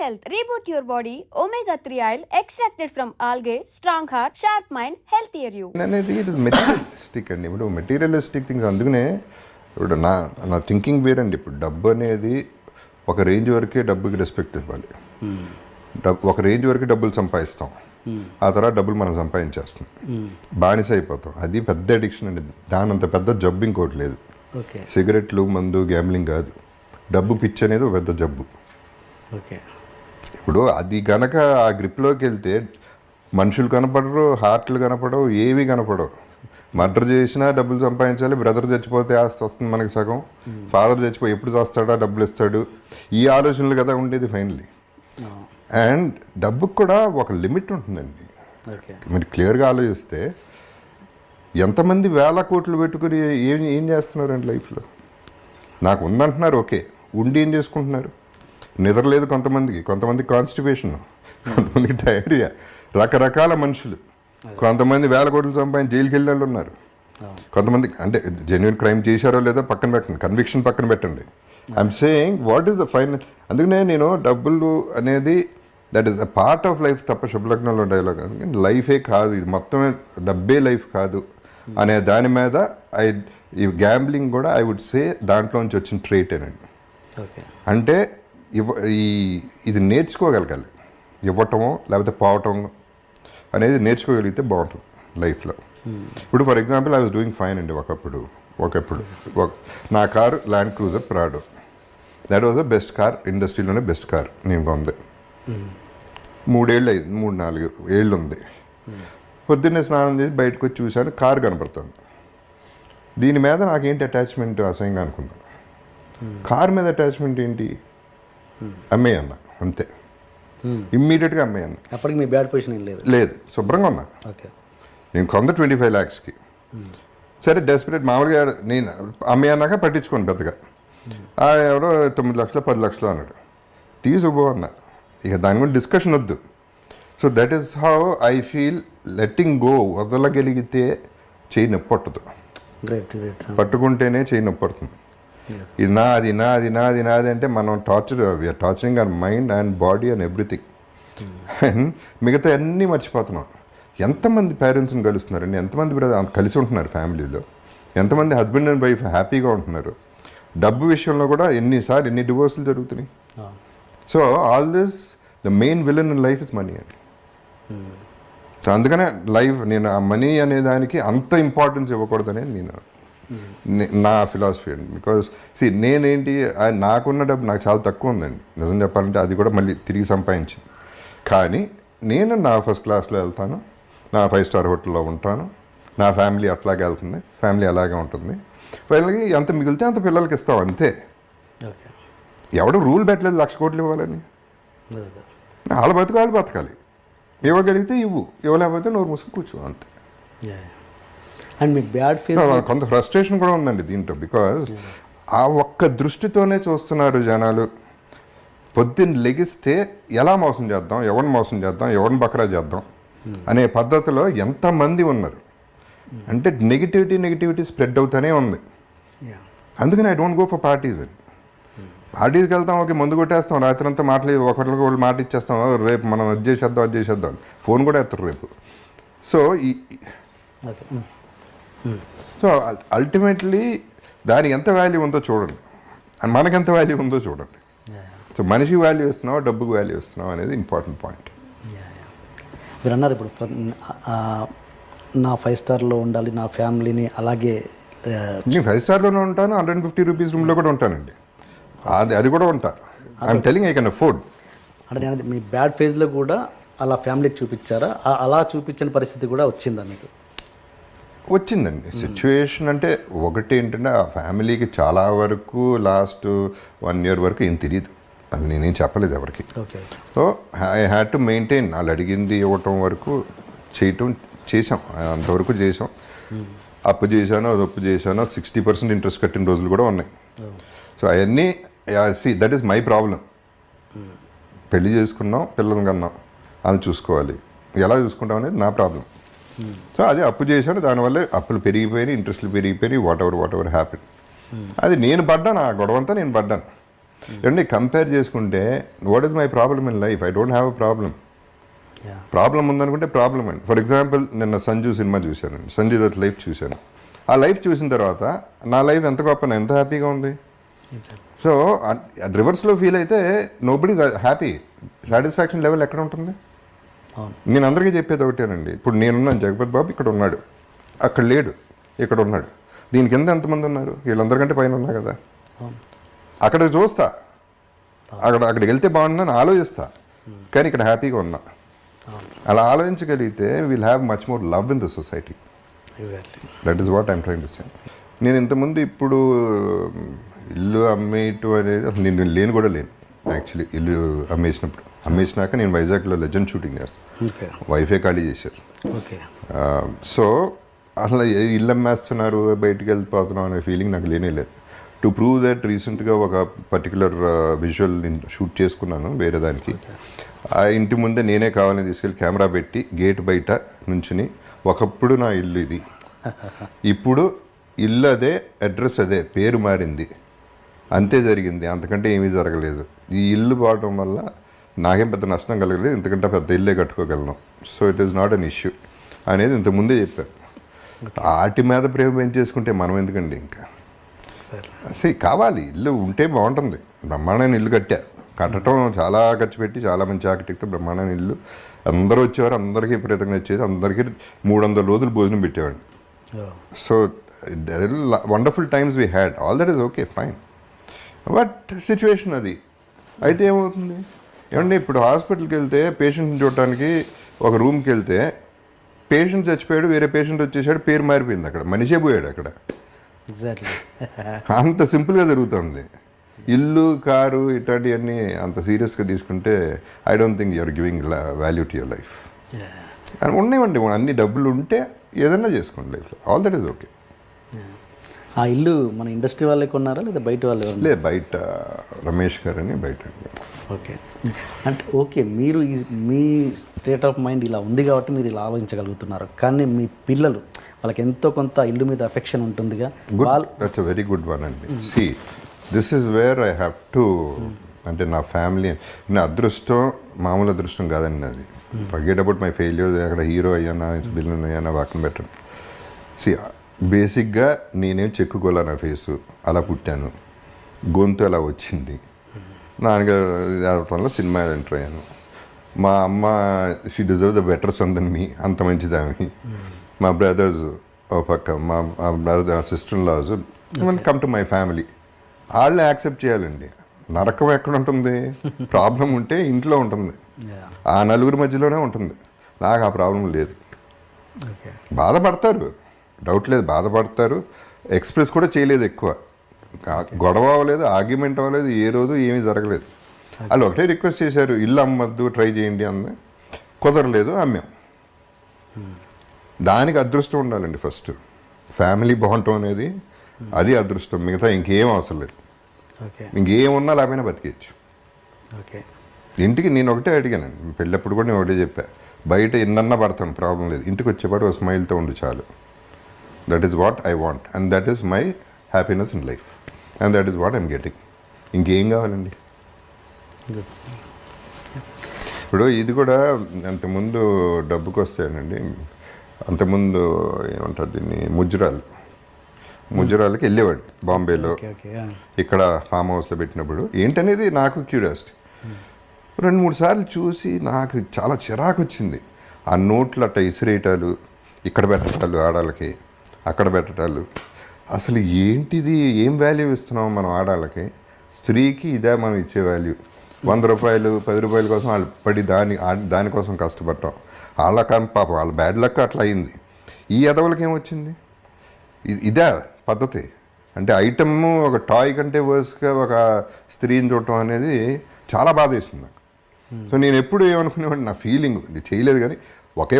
health. Reboot your body. Omega-3 oil extracted from algae. Strong heart, sharp mind, healthier you. అనేది ఇది materialistic అండి. ఇప్పుడు materialistic things, అందుకనే ఇప్పుడు నా థింకింగ్ వేరండి. ఇప్పుడు డబ్బు అనేది ఒక రేంజ్ వరకే డబ్బుకి రెస్పెక్ట్ ఇవ్వాలి. ఒక రేంజ్ వరకు డబ్బులు సంపాదిస్తాం, ఆ తర్వాత డబ్బులు మనం సంపాదించేస్తాం, బానిస అయిపోతాం. అది పెద్ద అడిక్షన్ అండి. దాని అంత పెద్ద జబ్బు ఇంకోటి లేదు. సిగరెట్లు, మందు, గ్యామ్లింగ్ కాదు, డబ్బు పిచ్చి అనేది ఒక పెద్ద జబ్బు. ఇప్పుడు అది గనక ఆ గ్రిప్లోకి వెళ్తే మనుషులు కనపడరు, హార్ట్లు కనపడవు, ఏవి కనపడవు. మర్డర్ చేసినా డబ్బులు సంపాదించాలి, బ్రదర్ చచ్చిపోతే ఆస్తి వస్తుంది మనకి సగం, ఫాదర్ చచ్చిపోయి ఎప్పుడు చేస్తాడా, డబ్బులు ఇస్తాడు, ఈ ఆలోచనలు కదా ఉండేది ఫైనల్లీ. అండ్ డబ్బుకు కూడా ఒక లిమిట్ ఉంటుందండి. మీరు క్లియర్గా ఆలోచిస్తే ఎంతమంది వేల కోట్లు పెట్టుకుని ఏం చేస్తున్నారండి లైఫ్లో? నాకు ఉందంటున్నారు, ఓకే, ఉండి ఏం చేసుకుంటున్నారు? నిద్రలేదు కొంతమంది కాన్స్టిపేషన్, కొంతమందికి డయేరియా, రకరకాల మనుషులు. కొంతమంది వేల కోట్లు సంపాదించి జైలుకి వెళ్ళిన వాళ్ళు ఉన్నారు. కొంతమంది అంటే జెన్యున్ క్రైమ్ చేశారో లేదో పక్కన పెట్టండి, కన్విక్షన్ పక్కన పెట్టండి. I'm saying what is the final. అందుకనే నేను డబ్బులు అనేది that is a part of life తప్ప శుభలగ్నంలో డైలాగ్ లైఫే కాదు, ఇది మొత్తమే డబ్బే లైఫ్ కాదు అనే దాని మీద ఈ గ్యాంబ్లింగ్ కూడా ఐ వుడ్ సే దాంట్లోంచి వచ్చిన ట్రేటేనండి. అంటే ఇది నేర్చుకోగలగాలి, ఇవ్వటమో లేకపోతే పోవటం అనేది నేర్చుకోగలిగితే బాగుంటుంది లైఫ్లో. ఇప్పుడు for example I was doing fine అండి. ఒకప్పుడు నా car Land Cruiser Prado. That was the best car, ఇండస్ట్రీలోనే బెస్ట్ కార్ నేను ఉంది. 3 ఏళ్ళు అయింది, 3-4 ఏళ్ళు ఉంది. పొద్దున్నే స్నానం చేసి బయటకు వచ్చి చూశాను, కారు కనపడుతుంది. దీని మీద నాకేంటి అటాచ్మెంట్ అసహ్యంగా అనుకున్నాను. కారు మీద అటాచ్మెంట్ ఏంటి? అమ్మేయన్నా అంతే, ఇమ్మీడియట్గా అమ్మేయన్నా. అప్పటికి మీ బ్యాడ్ పొజిషన్ లేదు, శుభ్రంగా ఉన్నా. నేను కొంత 25 lakhsకి. సరే డెస్పరేట్ మామూలుగా నేను అమ్మేయన్నాక పట్టించుకోండి పెద్దగా. ఎవరో 9 లక్షలు 10 లక్షలు అన్నాడు, తీసుకుపో అన్నా. ఇక దాని గురించి డిస్కషన్ వద్దు. So that is how I feel. Letting go, వదలగలిగితే చేయి నొప్పి పట్టదు, పట్టుకుంటేనే చేయి నొప్పి పడుతుంది. ఇది నాది అంటే మనం we are torturing our mind and body and everything. And మిగతా అన్నీ మర్చిపోతున్నాం. ఎంతమంది పేరెంట్స్ని కలుస్తున్నారండి, ఎంతమంది కలిసి ఉంటున్నారు ఫ్యామిలీలో, ఎంతమంది హస్బెండ్ అండ్ వైఫ్ హ్యాపీగా ఉంటున్నారు. డబ్బు విషయంలో కూడా ఎన్ని డివోర్సులు జరుగుతున్నాయి. So all this the main villain in life is money అండి. సో అందుకనే నేను ఆ మనీ అనే దానికి అంత ఇంపార్టెన్స్ ఇవ్వకూడదనే నా ఫిలాసఫీ అండి. బికాస్ నేనేంటి, నాకున్న డబ్బు నాకు చాలా తక్కువ ఉందండి నిజం చెప్పాలంటే. అది కూడా మళ్ళీ తిరిగి సంపాదించింది. కానీ నేను నా ఫస్ట్ క్లాస్లో వెళ్తాను, నా 5-star హోటల్లో ఉంటాను, నా ఫ్యామిలీ అట్లాగే వెళ్తుంది, ఫ్యామిలీ అలాగే ఉంటుంది. వాళ్ళకి ఎంత మిగిలితే అంత పిల్లలకి ఇస్తాం అంతే. ఎవడు రూల్ పెట్టలేదు 1,00,000 కోట్లు ఇవ్వాలని. వాళ్ళ బతకాలి. ఇవ్వగలిగితే ఇవ్వు, ఇవ్వలేకపోతే నోరు మూసుకు కూర్చో అంతే. అండ్ మీ బ్యాడ్ ఫీల్ కొంత ఫ్రస్ట్రేషన్ కూడా ఉందండి దీంట్లో. బికాజ్ ఆ ఒక్క దృష్టితోనే చూస్తున్నారు జనాలు. పొద్దున్న లెగిస్తే ఎలా మోసం చేద్దాం, ఎవరిని బకరా చేద్దాం అనే పద్ధతిలో ఎంతమంది ఉన్నారు అంటే నెగిటివిటీ స్ప్రెడ్ అవుతూనే ఉంది. అందుకని I don't go for parties అండి. పార్టీస్కి వెళ్తాం, ఓకే, ముందు కొట్టేస్తాం, రాత్రి అంతా ఒకరికి వాళ్ళు మాట ఇచ్చేస్తాం, రేపు మనం అది చేసేద్దాం ఫోన్ కూడా ఎత్తారు రేపు. సో అల్టిమేట్లీ దానికి ఎంత వాల్యూ ఉందో చూడండి, అండ్ మనకి ఎంత వాల్యూ ఉందో చూడండి. సో మనిషికి వాల్యూ ఇస్తున్నావా, డబ్బుకి వాల్యూ ఇస్తున్నావా అనేది ఇంపార్టెంట్ పాయింట్. మీరు అన్నారు ఇప్పుడు నా 5-starలో ఉండాలి, నా ఫ్యామిలీని అలాగే. నేను 5-starలోనే ఉంటాను, 150 రూపీస్ రూమ్లో కూడా ఉంటానండి. అది కూడా ఉంటా. I'm telling I can afford. అంటే నేను మీ బ్యాడ్ ఫేజ్లో కూడా అలా ఫ్యామిలీకి చూపించారా? అలా చూపించిన పరిస్థితి కూడా వచ్చిందా మీకు? వచ్చిందండి సిచ్యువేషన్. అంటే ఒకటి ఏంటంటే ఆ ఫ్యామిలీకి చాలా వరకు లాస్ట్ 1 year వరకు ఏం తెలియదు, అది నేనేం చెప్పలేదు ఎవరికి. So I had to maintain. వాళ్ళు అడిగింది ఇవ్వటం వరకు చేసాం, అంతవరకు చేసాం. అప్పు చేశాను 60% ఇంట్రెస్ట్ కట్టిన రోజులు కూడా ఉన్నాయి. సో అవన్నీ దట్ ఈస్ మై ప్రాబ్లం. పెళ్లి చేసుకున్నాం, పిల్లలు కన్నాం, వాళ్ళని చూసుకోవాలి, ఎలా చూసుకుంటాం అనేది నా ప్రాబ్లం. సో అదే అప్పు చేశాను, దానివల్ల అప్పులు పెరిగిపోయినాయి, ఇంట్రెస్ట్లు పెరిగిపోయినాయి, వాట్ ఎవర్ హ్యాపెన్. అది నేను పడ్డాను, ఆ గొడవంతా నేను పడ్డాను. ఏమండి కంపేర్ చేసుకుంటే what is my problem in life? I don't have a problem. Yeah problem ఉందనుకుంటే ప్రాబ్లం అండి. ఫర్ ఎగ్జాంపుల్ నిన్న సంజు సినిమా చూశానండి, సంజయ్ దత్ లైఫ్ చూశాను. ఆ లైఫ్ చూసిన తర్వాత నా లైఫ్ ఎంత గొప్ప, ఎంత హ్యాపీగా ఉంది. సో రివర్స్లో ఫీల్ అయితే నోబడీ హ్యాపీ. సాటిస్ఫాక్షన్ లెవెల్ ఎక్కడ ఉంటుంది? అవును. నేను అందరికీ చెప్పేది ఒకటేనండి. ఇప్పుడు నేనున్నాను, జగపతి బాబు ఇక్కడ ఉన్నాడు, అక్కడ లేడు, ఇక్కడ ఉన్నాడు. దీని కింద ఎంతమంది ఉన్నారు? వీళ్ళందరికంటే పైన ఉన్నా కదా. అవును. అక్కడ చూస్తా, అక్కడికి వెళ్తే బాగుందని ఆలోచిస్తా, కానీ ఇక్కడ హ్యాపీగా ఉన్నా. అలా ఆలోచించగలిగితే will have much more love in the society. Exactly. That is what I'm trying to say. నేను ఇంతకుముందు ఇప్పుడు ఇల్లు అమ్మేయటం అనేది అసలు నేను లేను కూడా లేను. యాక్చువల్లీ ఇల్లు అమ్మేసినాక నేను వైజాగ్లో లెజెండ్ షూటింగ్ చేస్తాను. ఓకే. వైఫే ఖాళీ చేశారు. ఓకే. సో అసలు ఇల్లు అమ్మేస్తున్నారు, బయటికి వెళ్ళిపోతున్నాం అనే ఫీలింగ్ నాకు లేనే లేదు. టు ప్రూవ్ దట్ రీసెంట్గా ఒక పర్టికులర్ విజువల్ నేను షూట్ చేసుకున్నాను వేరే దానికి. ఆ ఇంటి ముందే నేనే కావాలని తీసుకెళ్ళి కెమెరా పెట్టి గేట్ బయట నుంచుని, ఒకప్పుడు నా ఇల్లు ఇది, ఇప్పుడు ఇల్లు అదే, అడ్రస్ అదే, పేరు మారింది, అంతే జరిగింది, అంతకంటే ఏమీ జరగలేదు. ఈ ఇల్లు పోవడం వల్ల నాకేం పెద్ద నష్టం కలగలేదు, ఇంతకంటే పెద్ద ఇల్లే కట్టుకోగలను. So it is not an issue అనేది ఇంతకుముందే చెప్పాను. వాటి మీద ప్రేమ పెంచేసుకుంటే మనం ఎందుకండి ఇంకా? అసలు కావాలి, ఇల్లు ఉంటే బాగుంటుంది. బ్రహ్మాండమైన ఇల్లు కట్టడం చాలా ఖర్చు పెట్టి చాలా మంచి ఆర్కిటెక్ట్తో బ్రహ్మాండమైన ఇల్లు, అందరూ వచ్చేవారు, అందరికీ విపరీతంగా వచ్చేది, అందరికీ 300 రోజులు భోజనం పెట్టేవాడిని. So wonderful times we had, all that is okay fine. But situation అది అయితే ఏమవుతుంది ఏమండి? ఇప్పుడు హాస్పిటల్కి వెళ్తే పేషెంట్ని చూడటానికి ఒక రూమ్కి వెళ్తే పేషెంట్ చచ్చిపోయాడు, వేరే పేషెంట్ వచ్చేసాడు, పేరు మారిపోయింది, అక్కడ మనిషే పోయాడు అక్కడ. ఎగ్జాక్ట్లీ. అంత సింపుల్గా జరుగుతుంది. ఇల్లు, కారు ఇట్లాంటివన్నీ అంత సీరియస్గా తీసుకుంటే I don't think you're giving value to your life. అని ఉన్నాయండి, అన్ని డబ్బులు ఉంటే ఏదన్నా చేసుకోండి లైఫ్లో, ఆల్ దట్ ఈస్ ఓకే. ఆ ఇల్లు మన ఇండస్ట్రీ వాళ్ళే కొన్నారా లేదా బయట వాళ్ళు? లేదు, బయట రమేష్ గారు అని బయట. ఓకే. అంటే ఓకే, మీరు మీ స్టేట్ ఆఫ్ మైండ్ ఇలా ఉంది కాబట్టి మీరు ఇలా ఆలోచించగలుగుతున్నారు, కానీ మీ పిల్లలు వాళ్ళకి ఎంతో కొంత ఇల్లు మీద అఫెక్షన్ ఉంటుందిగా. Good, that's a very good one అండి. See this is where I have to, అంటే నా ఫ్యామిలీ, నా అదృష్టం మామూలు అదృష్టం కాదండి అది. ఫర్గెట్ అబౌట్ మై ఫెయిల్యూర్, అక్కడ హీరో అయ్యానా విలన్ అయ్యానా పక్కన పెట్టండి. సి బేసిక్గా నేనేం చెక్కుకోలే, నా ఫేసు అలా పుట్టాను, గొంతు అలా వచ్చింది, నాన్నగారు వల్ల సినిమా ఎంటర్ అయ్యాను. మా అమ్మ she deserve the better son then me, అంత మంచిదామి. మా బ్రదర్స్ ఓ పక్క, మా brother sister in law come to my family, వాళ్ళని యాక్సెప్ట్ చేయాలండి. నరకం ఎక్కడ ఉంటుంది? ప్రాబ్లం ఉంటే ఇంట్లో ఉంటుంది, ఆ నలుగురి మధ్యలోనే ఉంటుంది. నాకు ఆ ప్రాబ్లం లేదు. బాధపడతారు, డౌట్ లేదు, బాధపడతారు. ఎక్స్ప్రెస్ కూడా చేయలేదు ఎక్కువ, గొడవ అవ్వలేదు, ఆర్గ్యుమెంట్ అవ్వలేదు, ఏ రోజు ఏమీ జరగలేదు. వాళ్ళు ఒకటే రిక్వెస్ట్ చేశారు, ఇల్లు అమ్మద్దు, ట్రై చేయండి అంది, కుదరలేదు, అమ్మాం. దానికి అదృష్టం ఉండాలండి ఫస్ట్. ఫ్యామిలీ బాగుంటాం అనేది అది అదృష్టం, మిగతా ఇంకేం అవసరం లేదు. ఇంకేమున్నా లేకపోయినా బతికేయచ్చు. ఇంటికి నేను ఒకటే అడిగానండి, పెళ్ళప్పుడు కూడా నేను ఒకటే చెప్పా, బయట ఎన్నన్నా పడతాను ప్రాబ్లం లేదు, ఇంటికి వచ్చేపాటు ఒక స్మైల్తో ఉండి చాలు. That is what I want and that is my happiness in life and that is what I'm getting. ఇంకేం కావాలండి? ఇప్పుడు ఇది కూడా అంతకుముందు డబ్బుకి వస్తాయనండి, అంతకుముందు ఏమంటారు దీన్ని, ముజ్జరాలకి వెళ్ళేవాడిని బాంబేలో, ఇక్కడ ఫామ్ హౌస్లో పెట్టినప్పుడు. ఏంటనేది నాకు క్యూరియాసిటీ. 2-3 సార్లు చూసి నాకు చాలా చిరాకు వచ్చింది. ఆ నోట్లు అట్ట ఇసిరేయటాలు, ఇక్కడ పెట్టటాలు, ఆడాళ్ళకి అక్కడ పెట్టటాలు. అసలు ఏంటిది? ఏం వాల్యూ ఇస్తున్నాం మనం ఆడాళ్ళకి? స్త్రీకి ఇదే మనం ఇచ్చే వాల్యూ? 100 రూపాయలు 10 రూపాయల కోసం వాళ్ళు పడి దానికోసం కష్టపడటం. వాళ్ళ పాపం వాళ్ళ బ్యాడ్ లక్ అట్లా అయింది. ఈ ఎదవలకి ఏమొచ్చింది? ఇదే పద్ధతి అంటే? ఐటమ్ ఒక టాయ్ కంటే వర్స్గా ఒక స్త్రీని చూడటం అనేది చాలా బాధ వేస్తుంది నాకు. సో నేను ఎప్పుడు ఏమనుకునేవాడిని, నా ఫీలింగ్ ఇది చేయలేదు, కానీ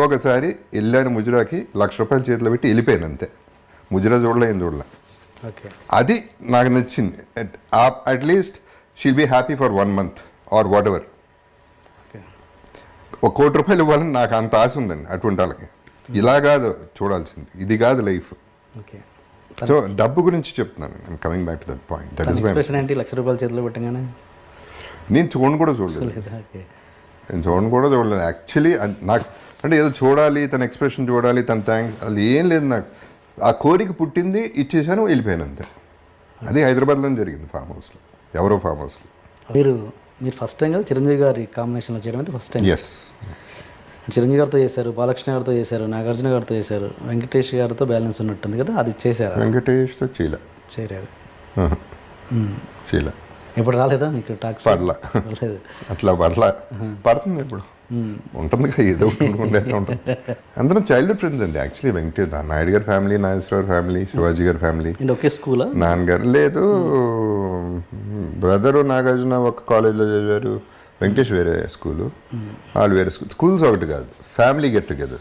ఒకసారి వెళ్ళాను ముజరాకి, 1,00,000 రూపాయలు చేతిలో పెట్టి వెళ్ళిపోయాను అంతే. ముజరా చూడలే, ఏం చూడలే. అది నాకు నచ్చింది. At least she'll be happy for 1 month or 1 కోటి రూపాయలు ఇవ్వాలని నాకు అంత ఆశ ఉందండి అటువంటి వాళ్ళకి. ఇలా కాదు చూడాల్సింది, ఇది కాదు లైఫ్. సో డబ్బు గురించి చెప్తున్నాను, coming back to that point. That is my, expression ఏంటి? ₹1,00,000 చేతిలో పెట్టగానే నేను చూడను కూడా చూడలేదు, ఓకే. నేను చూడను కూడా చూడలేదు యాక్చువల్లీ. నాకు అంటే ఏదో చూడాలి, తన ఎక్స్ప్రెషన్ చూడాలి, తన థ్యాంక్స్, అది ఏం లేదు నాకు. ఆ కోరిక పుట్టింది, ఇచ్చేసాను, వెళ్ళిపోయాను అంతే. అది హైదరాబాద్లో జరిగింది, ఫామ్ హౌస్లో, ఎవరో ఫామ్ హౌస్లో. మీరు ఫస్ట్ టైం కదా చిరంజీవి గారి కాంబినేషన్లో చేయడం అయితే ఫస్ట్ టైం. ఎస్, చిరంజీవి గారితో చేశారు, బాలకృష్ణ గారితో చేశారు, నాగార్జున గారితో చేశారు, వెంకటేష్ గారితో బ్యాలెన్స్ ఉన్నట్టుంది కదా, అది చేశారు? వెంకటేష్తో చేయలేదు, చేయలే. ఎప్పుడు రాలేదా మీకు టాక్స్? పడలా, రాలేదు. అట్లా పడలా. పడుతుంది ఇప్పుడు, ఉంటుంది కదా, ఏదో ఒకటి ఉంటుంది. అందరం చైల్డ్హుడ్ ఫ్రెండ్స్ అండి యాక్చువల్లీ. వెంకటేష్ నాయుడు గారి ఫ్యామిలీ, నాగేశ్వరరావు ఫ్యామిలీ, శివాజీ గారి ఫ్యామిలీ. అండ్ ఒకే స్కూలా? నాన్నగారు లేదు, బ్రదరు నాగార్జున ఒక కాలేజ్లో చదివారు, వెంకటేష్ వేరే స్కూలు, వాళ్ళు వేరే స్కూల్స్ ఒకటి కాదు, ఫ్యామిలీ గెట్ టుగెదర్స్.